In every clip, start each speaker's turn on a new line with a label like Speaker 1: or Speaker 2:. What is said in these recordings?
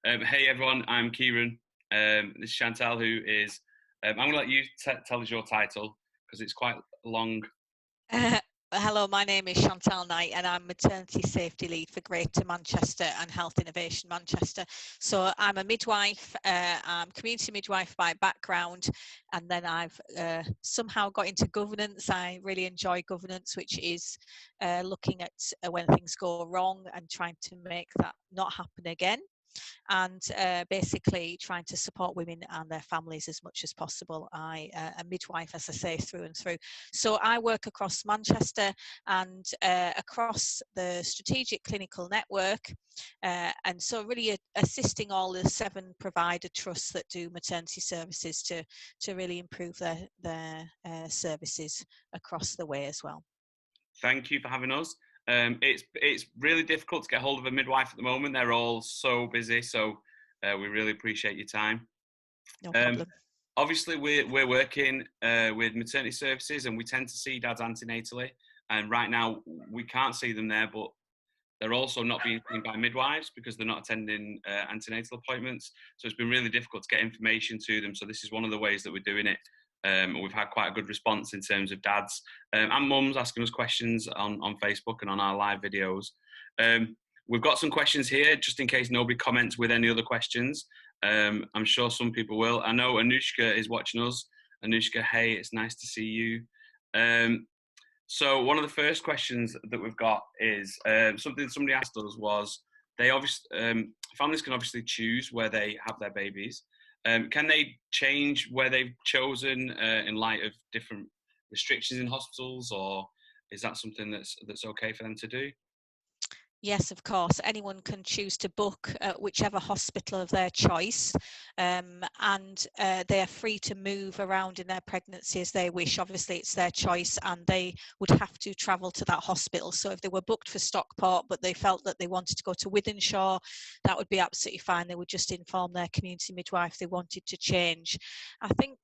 Speaker 1: Hey everyone, I'm Kieran. This is Chantal, who is. I'm going to let you tell us your title because it's quite long.
Speaker 2: Hello, my name is Chantal Knight and I'm Maternity Safety Lead for Greater Manchester and Health Innovation Manchester. So I'm a midwife, I'm community midwife by background, and then I've somehow got into governance. I really enjoy governance, which is looking at when things go wrong and trying to make that not happen again, and basically trying to support women and their families as much as possible. I a midwife, as I say, through and through. So I work across Manchester and across the strategic clinical network, and so really assisting all the 7 provider trusts that do maternity services to really improve their services across the way as well.
Speaker 1: Thank you for having us. It's really difficult to get hold of a midwife at the moment. They're all so busy, so we really appreciate your time.
Speaker 2: No problem.
Speaker 1: Obviously, we're working with maternity services, and we tend to see dads antenatally. And right now, we can't see them there, but they're also not being seen by midwives because they're not attending antenatal appointments. So it's been really difficult to get information to them. So this is one of the ways that we're doing it. We've had quite a good response in terms of dads and mums asking us questions on Facebook and on our live videos. We've got some questions here, just in case nobody comments with any other questions. I'm sure some people will. I know Anushka is watching us. Anushka, hey, it's nice to see you. So one of the first questions that we've got is something somebody asked us was families can obviously choose where they have their babies. Can they change where they've chosen in light of different restrictions in hospitals, or is that something that's okay for them to do?
Speaker 2: Yes, of course. Anyone can choose to book whichever hospital of their choice, and they are free to move around in their pregnancy as they wish. Obviously, it's their choice, and they would have to travel to that hospital. So if they were booked for Stockport, but they felt that they wanted to go to Wythenshawe, that would be absolutely fine. They would just inform their community midwife they wanted to change. I think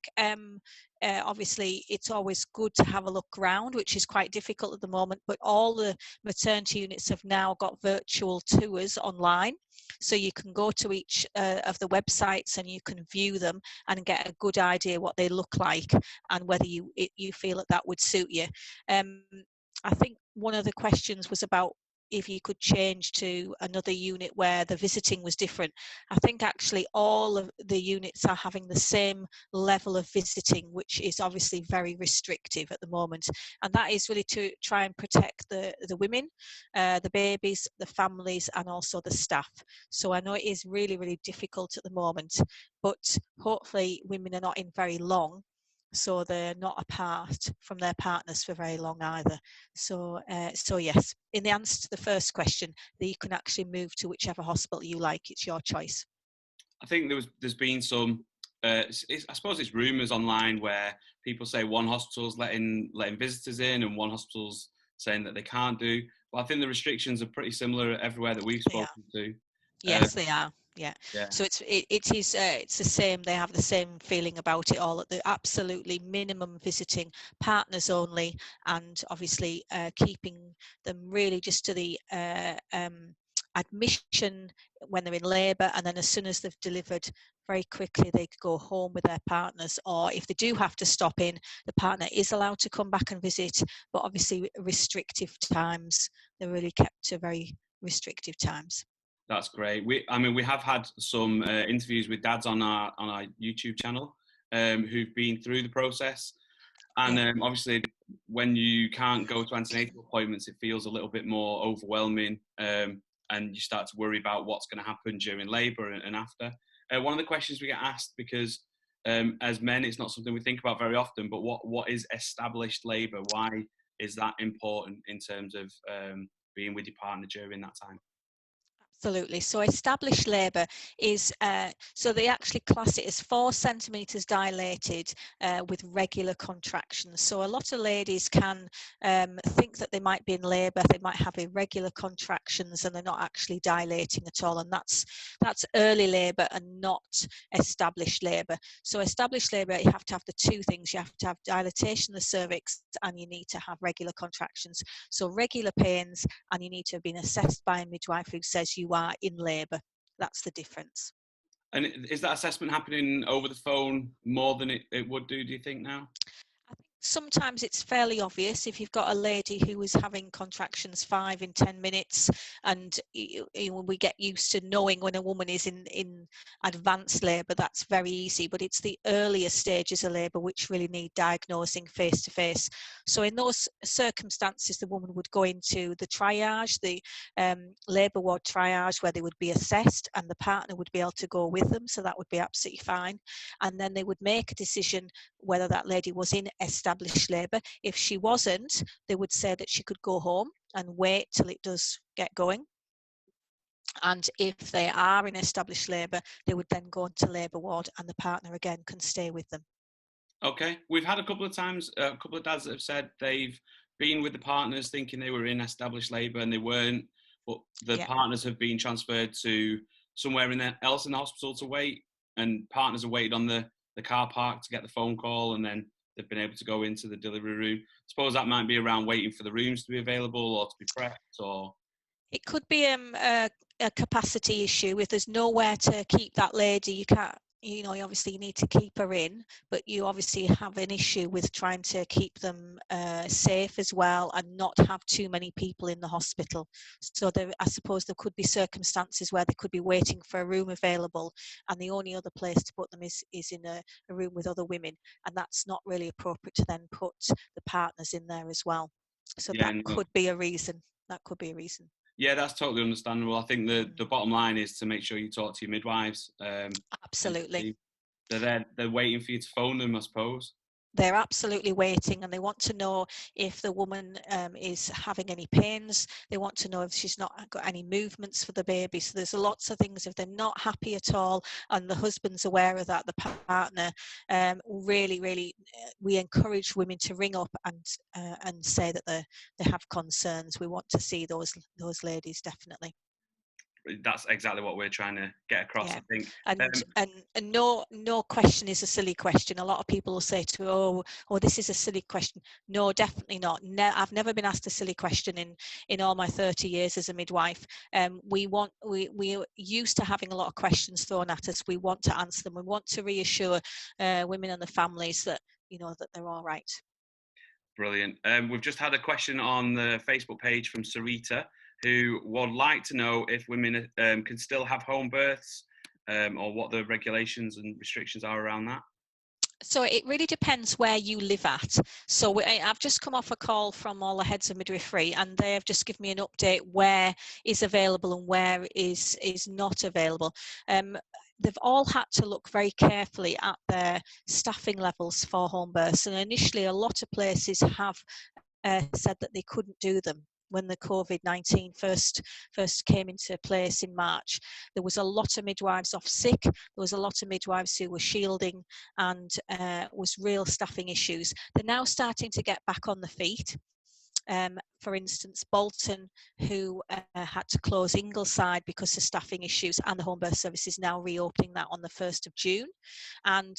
Speaker 2: obviously it's always good to have a look around, which is quite difficult at the moment, but all the maternity units have now got virtual tours online, so you can go to each of the websites and you can view them and get a good idea what they look like and whether you feel that would suit you. I think one of the questions was about if you could change to another unit where the visiting was different. I think actually all of the units are having the same level of visiting, which is obviously very restrictive at the moment. And that is really to try and protect the women, the babies, the families, and also the staff. So I know it is really, really difficult at the moment, but hopefully women are not in very long, so they're not apart from their partners for very long either. So yes, in the answer to the first question, that you can actually move to whichever hospital you like. It's your choice.
Speaker 1: I think there's been some. I suppose it's rumours online where people say one hospital's letting visitors in and one hospital's saying that they can't do. But I think the restrictions are pretty similar everywhere that we've spoken to.
Speaker 2: Yes, they are. Yeah.
Speaker 1: Yeah.
Speaker 2: So it's the same. They have the same feeling about it all. At the absolutely minimum visiting, partners only, and obviously keeping them really just to the admission when they're in labour, and then as soon as they've delivered, very quickly they could go home with their partners. Or if they do have to stop in, the partner is allowed to come back and visit, but obviously restrictive times. They're really kept to very restrictive times.
Speaker 1: That's great. We have had some interviews with dads on our YouTube channel who've been through the process, and obviously when you can't go to antenatal appointments, it feels a little bit more overwhelming, and you start to worry about what's going to happen during labour and after. One of the questions we get asked, because as men it's not something we think about very often, but what is established labour? Why is that important in terms of being with your partner during that time?
Speaker 2: Absolutely. So established labour is, so they actually class it as 4 centimetres dilated with regular contractions. So a lot of ladies can think that they might be in labour, they might have irregular contractions and they're not actually dilating at all. And that's early labour and not established labour. So established labour, you have to have the 2 things. You have to have dilatation of the cervix and you need to have regular contractions. So regular pains, and you need to have been assessed by a midwife who says you are in labour. that's the difference.
Speaker 1: And is that assessment happening over the phone more than it would do you think now?
Speaker 2: I think sometimes it's fairly obvious if you've got a lady who is having contractions 5 in 10 minutes, and we get used to knowing when a woman is in advanced labour. That's very easy, but it's the earlier stages of labour which really need diagnosing face to face. So in those circumstances, the woman would go into the triage, the labour ward triage, where they would be assessed, and the partner would be able to go with them, so that would be absolutely fine. And then they would make a decision whether that lady was in established labour. If she wasn't, they would say that she could go home and wait till it does get going. And if they are in established labour, they would then go into labour ward, and the partner again can stay with them.
Speaker 1: Okay, we've had a couple of times, a couple of dads that have said they've been with the partners thinking they were in established labour and they weren't, but the partners have been transferred to somewhere else in the hospital to wait, and partners have waited on the car park to get the phone call, and then they've been able to go into the delivery room. I suppose that might be around waiting for the rooms to be available or to be prepped, or...
Speaker 2: It could be a capacity issue. If there's nowhere to keep that lady, you can't, obviously you need to keep her in, but you obviously have an issue with trying to keep them safe as well, and not have too many people in the hospital. So I suppose there could be circumstances where they could be waiting for a room available, and the only other place to put them is in a room with other women, and that's not really appropriate to then put the partners in there as well. So could be a reason. That could be a reason.
Speaker 1: Yeah, that's totally understandable. I think the bottom line is to make sure you talk to your midwives.
Speaker 2: Absolutely.
Speaker 1: They're waiting for you to phone them, I suppose.
Speaker 2: They're absolutely waiting, and they want to know if the woman is having any pains. They want to know if she's not got any movements for the baby. So there's lots of things. If they're not happy at all, and the husband's aware of that, the partner, really, we encourage women to ring up and say that they have concerns. We want to see those ladies, definitely.
Speaker 1: That's exactly what we're trying to get across, I think.
Speaker 2: And no question is a silly question. A lot of people will say to me, oh, this is a silly question. No, definitely not. I've never been asked a silly question in all my 30 years as a midwife. We're used to having a lot of questions thrown at us. We want to answer them. We want to reassure women and the families that that they're all right.
Speaker 1: Brilliant. We've just had a question on the Facebook page from Sarita, who would like to know if women can still have home births, or what the regulations and restrictions are around that.
Speaker 2: So it really depends where you live at. So I've just come off a call from all the heads of midwifery, and they have just given me an update where is available and where is not available. They've all had to look very carefully at their staffing levels for home births, and initially a lot of places have said that they couldn't do them. When the COVID-19 first came into place in March, there was a lot of midwives off sick. There was a lot of midwives who were shielding, and was real staffing issues. They're now starting to get back on the feet. For instance, Bolton, who had to close Ingleside because of staffing issues, and the home birth service is now reopening that on the 1st of June. And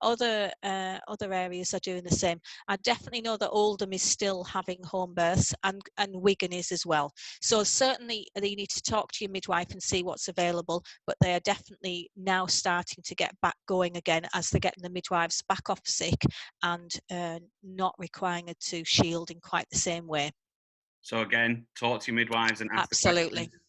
Speaker 2: other areas are doing the same. I definitely know that Oldham is still having home births, and Wigan is as well. So certainly you need to talk to your midwife and see what's available, but they are definitely now starting to get back going again as they're getting the midwives back off sick and not requiring it to shield in quite the same way.
Speaker 1: So again, talk to your midwives and ask
Speaker 2: Absolutely.
Speaker 1: the questions.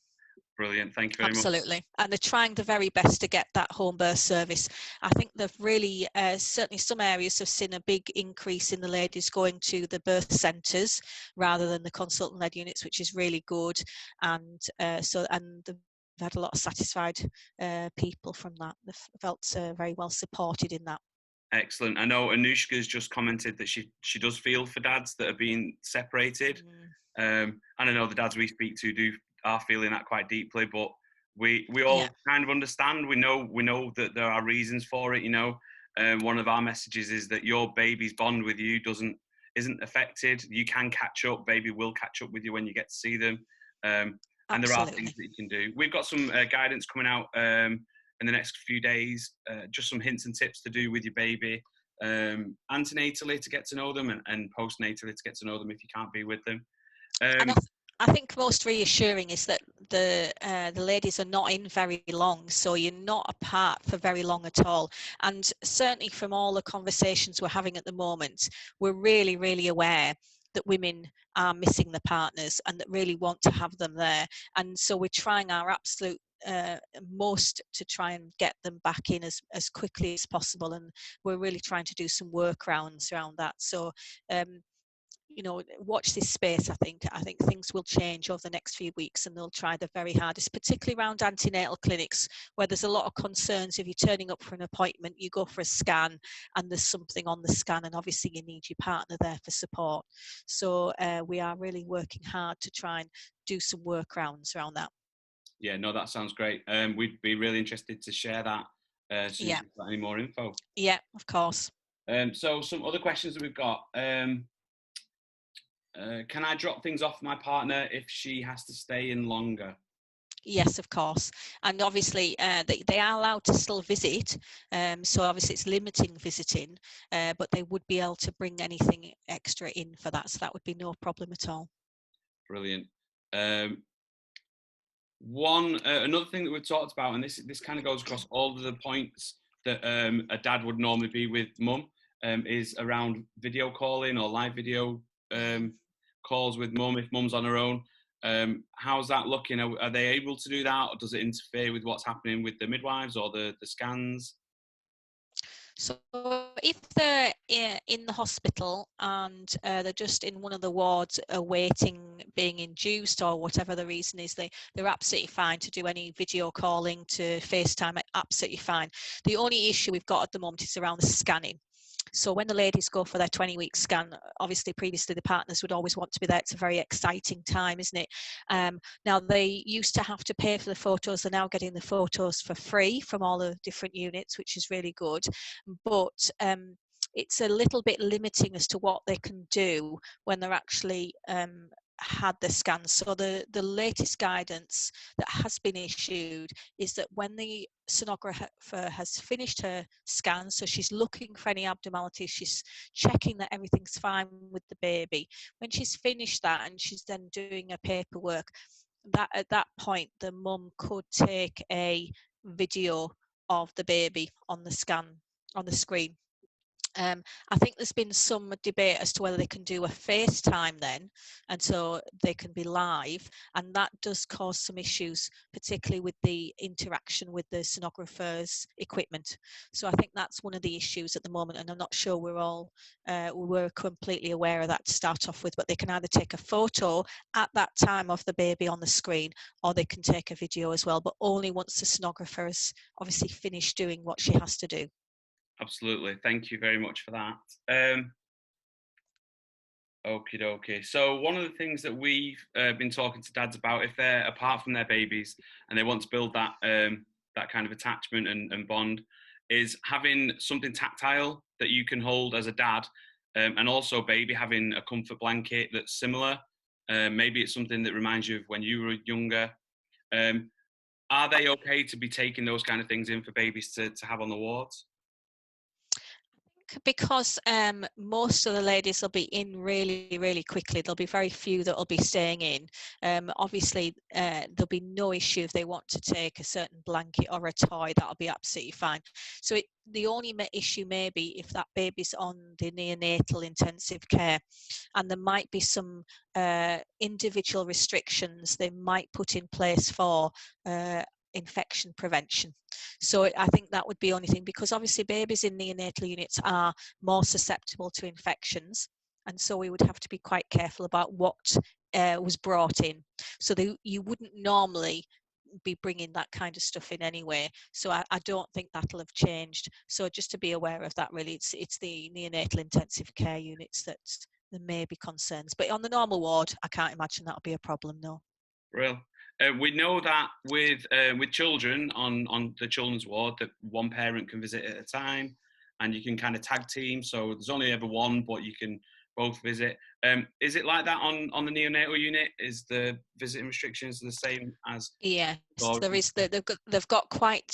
Speaker 1: Brilliant, thank you very much.
Speaker 2: Absolutely, and they're trying their very best to get that home birth service. I think they've really, certainly some areas have seen a big increase in the ladies going to the birth centres rather than the consultant-led units, which is really good, and they've had a lot of satisfied people from that. They've felt very well supported in that.
Speaker 1: Excellent. I know Anushka's just commented that she does feel for dads that are being separated. And I know the dads we speak to are feeling that quite deeply, but we all kind of understand. We know that there are reasons for it. One of our messages is that your baby's bond with you isn't affected. You can catch up. Baby will catch up with you when you get to see them. And there are things that you can do. We've got some guidance coming out in the next few days, just some hints and tips to do with your baby, antenatally to get to know them, and postnatally to get to know them if you can't be with them.
Speaker 2: And I think most reassuring is that the ladies are not in very long, so you're not apart for very long at all. And certainly from all the conversations we're having at the moment, we're really, really aware that women are missing the partners and that really want to have them there. And so we're trying our absolute most to try and get them back in as quickly as possible, and we're really trying to do some workarounds around that. So you know, watch this space. I think things will change over the next few weeks, and they'll try their very hardest, particularly around antenatal clinics where there's a lot of concerns. If you're turning up for an appointment, you go for a scan and there's something on the scan, and obviously you need your partner there for support. So we are really working hard to try and do some workarounds around that.
Speaker 1: Yeah, no, that sounds great. We'd be really interested to share that as soon as you've got any more info.
Speaker 2: Yeah, of course.
Speaker 1: So some other questions that we've got. Can I drop things off my partner if she has to stay in longer?
Speaker 2: Yes, of course. And obviously they are allowed to still visit. So obviously it's limiting visiting, but they would be able to bring anything extra in for that. So that would be no problem at all.
Speaker 1: Brilliant. Another thing that we've talked about, and this kind of goes across all of the points that a dad would normally be with mum, is around video calling or live video calls with mum if mum's on her own. How's that looking? Are they able to do that, or does it interfere with what's happening with the midwives or the scans?
Speaker 2: So if they're in the hospital and they're just in one of the wards awaiting being induced or whatever the reason is, they're absolutely fine to do any video calling, to FaceTime, absolutely fine. The only issue we've got at the moment is around the scanning. So when the ladies go for their 20-week scan, obviously previously the partners would always want to be there. It's a very exciting time, isn't it? Now they used to have to pay for the photos. They're now getting the photos for free from all the different units, which is really good. But it's a little bit limiting as to what they can do when they're actually had the scans. So the latest guidance that has been issued is that when the sonographer has finished her scan, so she's looking for any abnormalities, she's checking that everything's fine with the baby. When she's finished that and she's then doing her paperwork, that at that point the mum could take a video of the baby on the scan, on the screen. I think there's been some debate as to whether they can do a FaceTime then, and so they can be live, and that does cause some issues, particularly with the interaction with the sonographer's equipment. So I think that's one of the issues at the moment, and I'm not sure we're completely aware of that to start off with, but they can either take a photo at that time of the baby on the screen, or they can take a video as well, but only once the sonographer has obviously finished doing what she has to do.
Speaker 1: Absolutely. Thank you very much for that. Okie dokie. So one of the things that we've been talking to dads about, if they're apart from their babies and they want to build that that kind of attachment and bond, is having something tactile that you can hold as a dad, and also baby having a comfort blanket that's similar. Maybe it's something that reminds you of when you were younger. Are they okay to be taking those kind of things in for babies to have on the wards?
Speaker 2: Because most of the ladies will be in really, really quickly. There'll be very few that will be staying in. Obviously, there'll be no issue if they want to take a certain blanket or a toy. That'll be absolutely fine. So the only issue may be if that baby's on the neonatal intensive care, and there might be some individual restrictions they might put in place for infection prevention. So I think that would be the only thing, because obviously babies in neonatal units are more susceptible to infections, and so we would have to be quite careful about what was brought in. So you wouldn't normally be bringing that kind of stuff in anyway, so I don't think that'll have changed. So just to be aware of that, really, it's the neonatal intensive care units that there may be concerns, but on the normal ward I can't imagine that'll be a problem, no.
Speaker 1: Real. We know that with children on the children's ward, that one parent can visit at a time, and you can kind of tag team. So there's only ever one, but you can both visit. Is it like that on the neonatal unit? Is the visiting restrictions the same as?
Speaker 2: Yes,
Speaker 1: Or,
Speaker 2: there is. They've got quite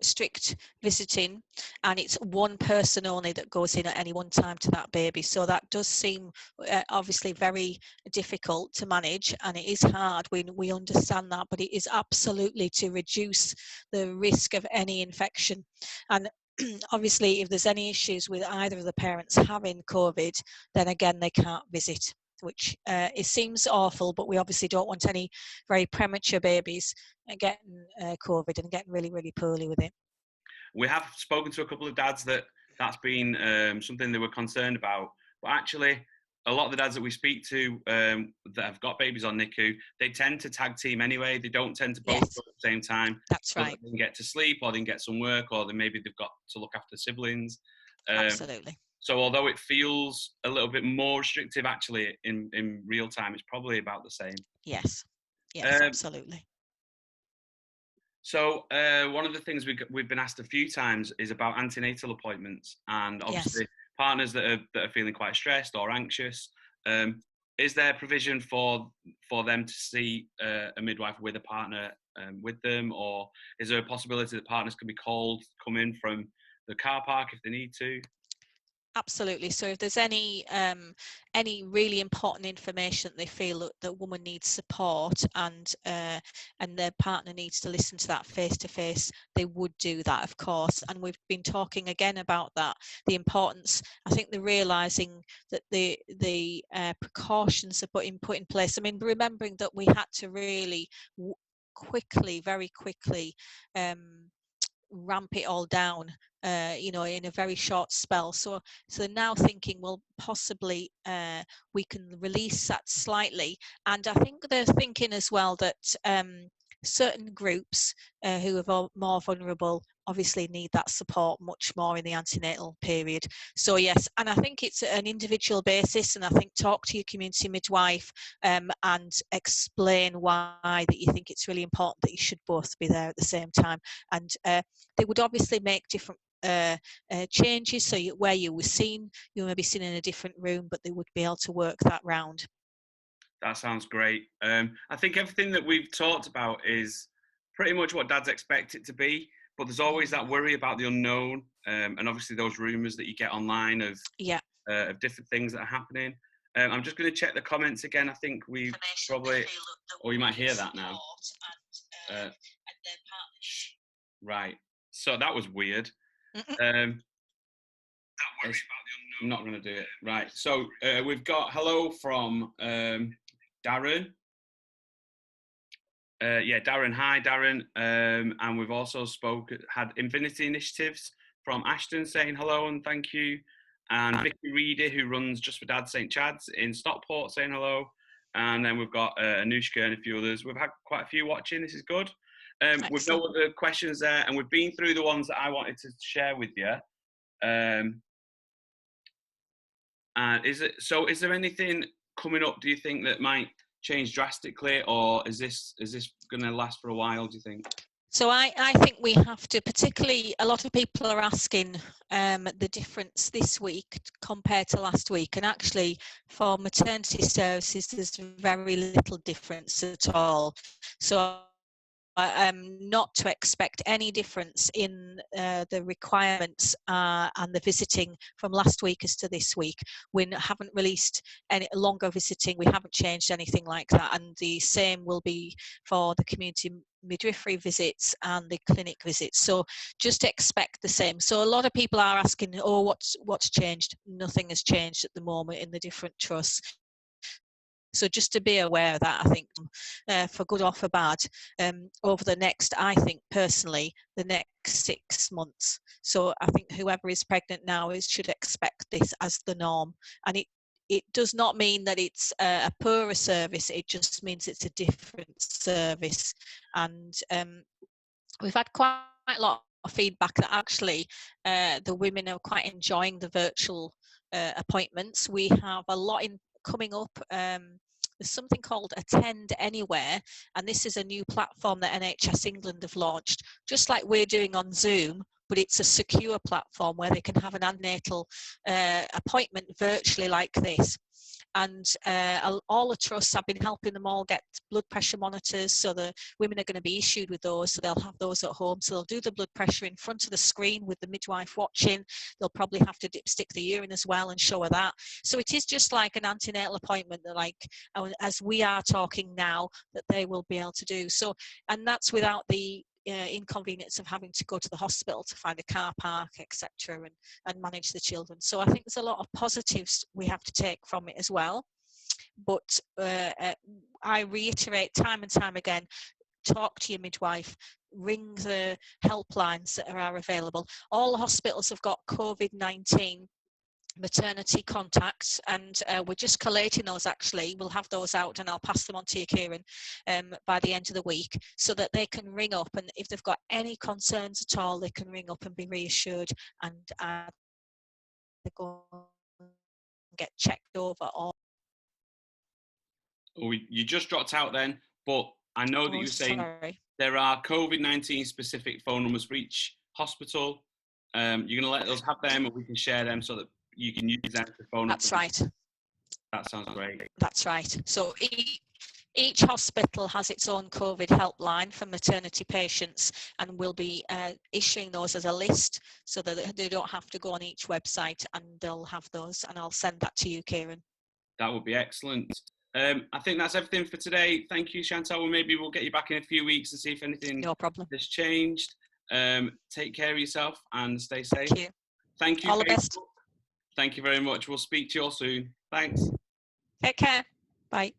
Speaker 2: strict visiting, and it's one person only that goes in at any one time to that baby. So that does seem obviously very difficult to manage, and it is hard. We understand that, but it is absolutely to reduce the risk of any infection. And obviously, if there's any issues with either of the parents having COVID, then again they can't visit, which it seems awful, but we obviously don't want any very premature babies getting COVID and getting really, really poorly with it.
Speaker 1: we have spoken to a couple of dads that's been something they were concerned about, but actually a lot of the dads that we speak to that have got babies on NICU, they tend to tag team anyway. They don't tend to both
Speaker 2: Yes,
Speaker 1: go at the same time.
Speaker 2: that's
Speaker 1: So
Speaker 2: right.
Speaker 1: they can get to sleep, or they can get some work, or then maybe they've got to look after siblings.
Speaker 2: Absolutely.
Speaker 1: So although it feels a little bit more restrictive, actually in real time, it's probably about the same.
Speaker 2: Yes,
Speaker 1: Um,
Speaker 2: absolutely.
Speaker 1: So one of the things we've been asked a few times is about antenatal appointments, and obviously partners that are feeling quite stressed or anxious. Is there provision for them to see a midwife with a partner with them, or is there a possibility that partners can be called, come in from the car park if they need to?
Speaker 2: Absolutely. So if there's any really important information that they feel that the woman needs support and their partner needs to listen to that face to face, they would do that, of course. And we've been talking again about that, the importance. I think they're realizing that the precautions are put in place. I mean, remembering that we had to really very quickly ramp it all down, in a very short spell. So they're now thinking, well, possibly we can release that slightly. And I think they're thinking as well that certain groups who are more vulnerable obviously need that support much more in the antenatal period. So yes, and I think it's an individual basis, and I think talk to your community midwife and explain why that you think it's really important that you should both be there at the same time. And they would obviously make different changes, so where you were seen, you may be seen in a different room, but they would be able to work that round.
Speaker 1: That sounds great. I think everything that we've talked about is pretty much what dads expect it to be, but there's always that worry about the unknown, and obviously those rumours that you get online of different things that are happening. I'm just going to check the comments again. I think we probably, or you might hear that now. Right. So that was weird. I'm not going to do it. Right. So we've got hello from Darren. Darren. Hi, Darren. And we've also had Infinity Initiatives from Ashton saying hello and thank you. And Vicky Reedy, who runs Just for Dad St. Chad's in Stockport, saying hello. And then we've got Anushka and a few others. We've had quite a few watching. This is good. We've no other questions there, and we've been through the ones that I wanted to share with you. Is there anything coming up, do you think, that might change drastically, or is this going to last for a while, do you think?
Speaker 2: So I think we have to, particularly a lot of people are asking the difference this week compared to last week, and actually for maternity services there's very little difference at all. So not to expect any difference in the requirements and the visiting from last week as to this week. We haven't released any longer visiting, we haven't changed anything like that, and the same will be for the community midwifery visits and the clinic visits. So just expect the same. So a lot of people are asking, oh, what's changed? Nothing has changed at the moment in the different trusts. So just to be aware of that, I think, for good or for bad, over the next, I think personally, the next 6 months. So I think whoever is pregnant now should expect this as the norm. And it does not mean that it's a poorer service, it just means it's a different service. And we've had quite a lot of feedback that actually the women are quite enjoying the virtual appointments. We have a lot coming up. There's something called Attend Anywhere, and this is a new platform that NHS England have launched, just like we're doing on Zoom, but it's a secure platform where they can have an antenatal appointment virtually like this. And all the trusts, I've been helping them all get blood pressure monitors, so the women are going to be issued with those, so they'll have those at home. So they'll do the blood pressure in front of the screen with the midwife watching. They'll probably have to dipstick the urine as well and show her that. So it is just like an antenatal appointment that, like, as we are talking now, that they will be able to do. So, and that's without the inconvenience of having to go to the hospital to find a car park, etc., and manage the children. So I think there's a lot of positives we have to take from it as well. But I reiterate time and time again, talk to your midwife, ring the helplines that are available. All the hospitals have got COVID-19 maternity contacts, and we're just collating those. Actually, we'll have those out and I'll pass them on to you, Kieran, by the end of the week, so that they can ring up, and if they've got any concerns at all, they can ring up and be reassured, and they go and get checked over. Or
Speaker 1: you just dropped out then, but I know that you were saying there are COVID-19 specific phone numbers for each hospital. You're going to let us have them, and we can share them so that you can use them to phone up.
Speaker 2: That's right.
Speaker 1: That sounds great.
Speaker 2: That's right. So each hospital has its own COVID helpline for maternity patients, and we'll be issuing those as a list so that they don't have to go on each website, and they'll have those, and I'll send that to you, Kieran.
Speaker 1: That would be excellent. I think that's everything for today. Thank you, Chantal. Well, maybe we'll get you back in a few weeks and see if anything has changed. Take care of yourself and stay safe.
Speaker 2: Thank you.
Speaker 1: Thank you.
Speaker 2: All the best.
Speaker 1: Thank you very much. We'll speak to you all soon. Thanks.
Speaker 2: Take care. Bye.